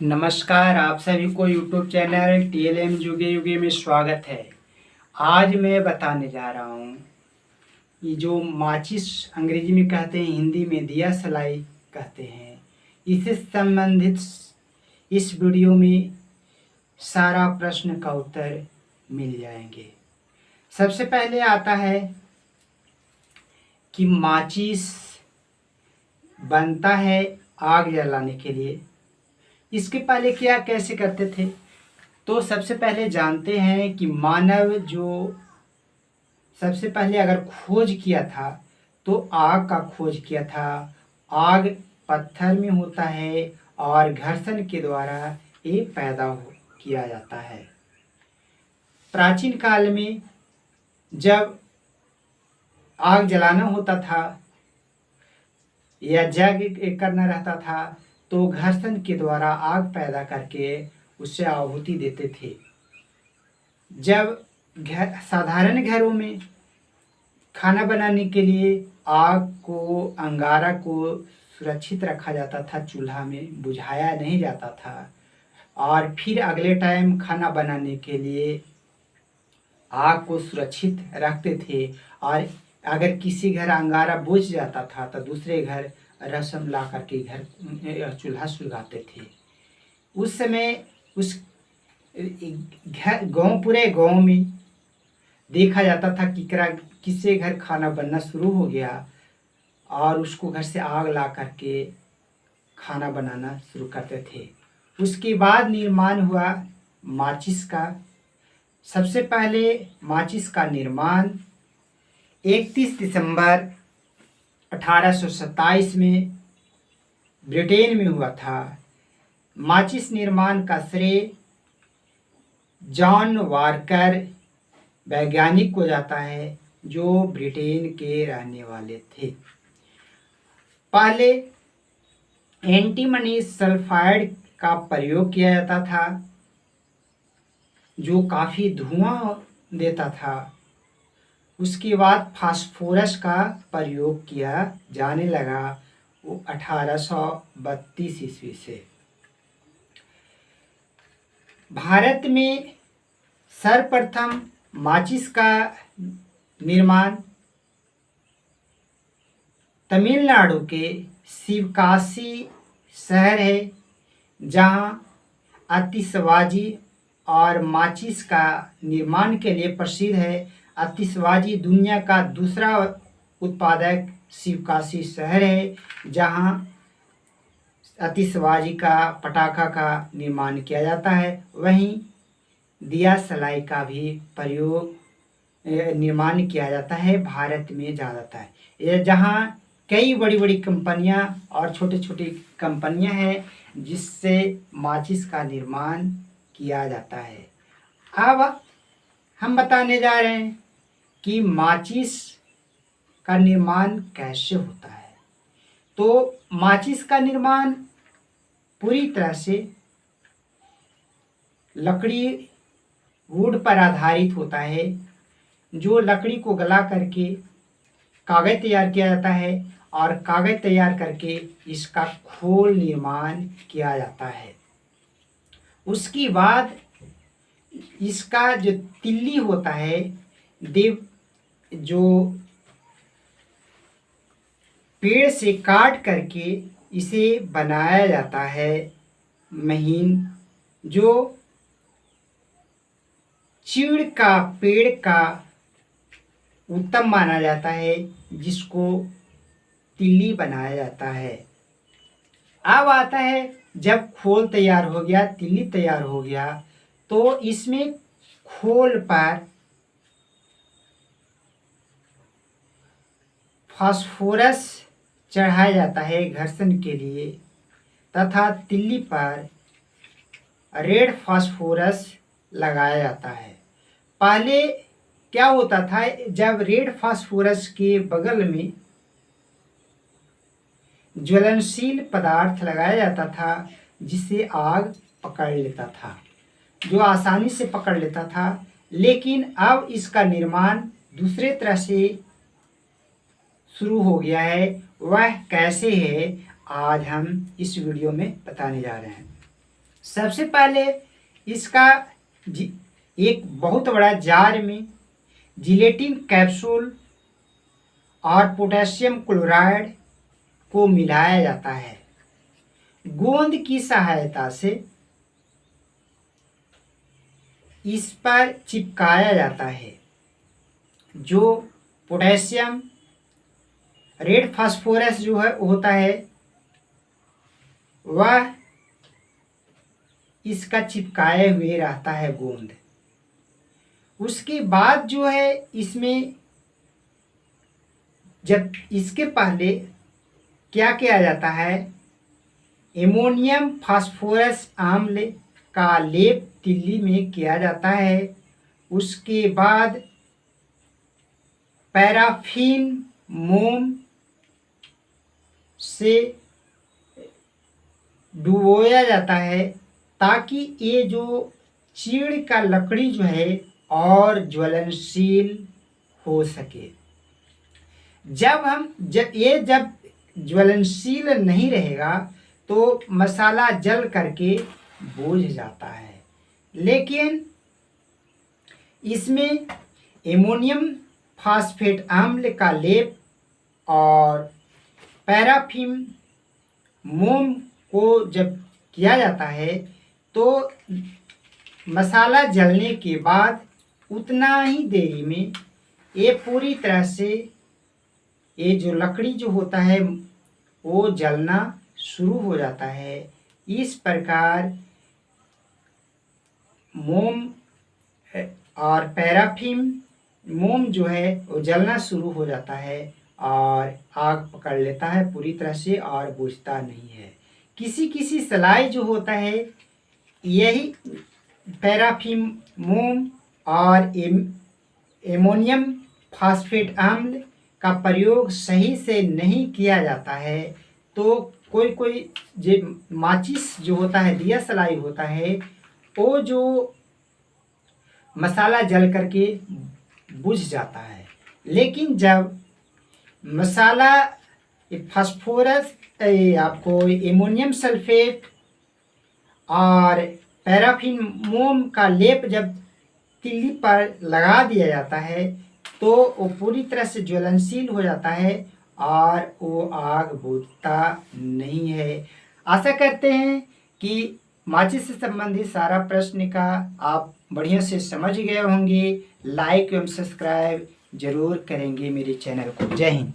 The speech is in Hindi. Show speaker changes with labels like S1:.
S1: नमस्कार, आप सभी को यूट्यूब चैनल TLM युगे युगे में स्वागत है। आज मैं बताने जा रहा हूँ ये जो माचिस अंग्रेजी में कहते हैं, हिंदी में दिया सलाई कहते हैं, इससे संबंधित इस वीडियो में सारा प्रश्न का उत्तर मिल जाएंगे। सबसे पहले आता है कि माचिस बनता है आग जलाने के लिए। इसके पहले क्या कैसे करते थे, तो सबसे पहले जानते हैं कि मानव जो सबसे पहले अगर खोज किया था तो आग का खोज किया था। आग पत्थर में होता है और घर्षण के द्वारा ये पैदा किया जाता है। प्राचीन काल में जब आग जलाना होता था या यज्ञ करना रहता था तो घर्षण के द्वारा आग पैदा करके उससे आहुति देते थे। जब साधारण घरों में खाना बनाने के लिए आग को, अंगारा को सुरक्षित रखा जाता था, चूल्हा में बुझाया नहीं जाता था और फिर अगले टाइम खाना बनाने के लिए आग को सुरक्षित रखते थे। और अगर किसी घर अंगारा बुझ जाता था तो दूसरे घर रसम ला करके घर चूल्हा सुलगाते थे। उस समय उस पूरे गांव में देखा जाता था कि किसी घर खाना बनना शुरू हो गया और उसको घर से आग ला करके खाना बनाना शुरू करते थे। उसके बाद निर्माण हुआ माचिस का। सबसे पहले माचिस का निर्माण 31 दिसंबर 1827 में ब्रिटेन में हुआ था। माचिस निर्माण का श्रेय जॉन वार्कर वैज्ञानिक को जाता है जो ब्रिटेन के रहने वाले थे। पहले एंटीमनी सल्फाइड का प्रयोग किया जाता था जो काफ़ी धुआं देता था। उसके बाद फास्फोरस का प्रयोग किया जाने लगा, वो 1832 ईस्वी से। भारत में सर्वप्रथम माचिस का निर्माण तमिलनाडु के शिवकाशी शहर है, जहां आतिशबाजी और माचिस का निर्माण के लिए प्रसिद्ध है। आतिशबाजी दुनिया का दूसरा उत्पादक शिवकाशी शहर है, जहां आतिशबाजी का पटाखा का निर्माण किया जाता है। वहीं दिया सलाई का भी प्रयोग निर्माण किया जाता है भारत में ज़्यादातर। यह जहां कई बड़ी बड़ी कंपनियां और छोटे छोटी कंपनियां हैं जिससे माचिस का निर्माण किया जाता है। अब हम बताने जा रहे हैं कि माचिस का निर्माण कैसे होता है। तो माचिस का निर्माण पूरी तरह से लकड़ी वुड पर आधारित होता है, जो लकड़ी को गला करके कागज तैयार किया जाता है और कागज तैयार करके इसका खोल निर्माण किया जाता है। उसके बाद इसका जो तिल्ली होता है, जो पेड़ से काट करके इसे बनाया जाता है महीन, जो चीड़ का पेड़ का उत्तम माना जाता है, जिसको तिल्ली बनाया जाता है। अब आता है जब खोल तैयार हो गया, तिल्ली तैयार हो गया, तो इसमें खोल पर फास्फोरस चढ़ाया जाता है घर्षण के लिए, तथा तिल्ली पर रेड फास्फोरस लगाया जाता है। पहले क्या होता था, जब रेड फास्फोरस के बगल में ज्वलनशील पदार्थ लगाया जाता था जिससे आग पकड़ लेता था, जो आसानी से पकड़ लेता था। लेकिन अब इसका निर्माण दूसरे तरह से शुरू हो गया है। वह कैसे है, आज हम इस वीडियो में बताने जा रहे हैं। सबसे पहले इसका एक बहुत बड़ा जार में जिलेटिन कैप्सूल और पोटेशियम क्लोराइड को मिलाया जाता है। गोंद की सहायता से इस पर चिपकाया जाता है। जो पोटेशियम रेड फास्फोरस जो है होता है वह इसका चिपकाए हुए रहता है गोंद। उसके बाद जो है इसमें जब इसके पहले क्या किया जाता है, एमोनियम फास्फोरस आम्ल का लेप तिल्ली में किया जाता है। उसके बाद पैराफिन मोम से डुबोया जाता है ताकि ये जो चीड़ का लकड़ी जो है और ज्वलनशील हो सके। जब ज्वलनशील नहीं रहेगा तो मसाला जल करके बुझ जाता है। लेकिन इसमें एमोनियम फास्फेट अम्ल का लेप और पैराफिन मोम को जब किया जाता है तो मसाला जलने के बाद उतना ही देरी में ये पूरी तरह से ये जो लकड़ी जो होता है वो जलना शुरू हो जाता है। इस प्रकार मोम और पैराफिन मोम जो है वो जलना शुरू हो जाता है और आग पकड़ लेता है पूरी तरह से और बुझता नहीं है। किसी किसी सलाई जो होता है यही पैराफिन मोम और एमोनियम फास्फेट अम्ल का प्रयोग सही से नहीं किया जाता है तो कोई कोई जो माचिस जो होता है दिया सलाई होता है वो जो मसाला जल करके बुझ जाता है। लेकिन जब मसाला फास्फोरस आपको एमोनियम सल्फेट और पैराफिन मोम का लेप जब तिल्ली पर लगा दिया जाता है तो वो पूरी तरह से ज्वलनशील हो जाता है और वो आग बुझता नहीं है। आशा करते हैं कि माचिस से संबंधित सारा प्रश्न का आप बढ़िया से समझ गए होंगे। लाइक एवं सब्सक्राइब जरूर करेंगे मेरे चैनल को। जय हिंद।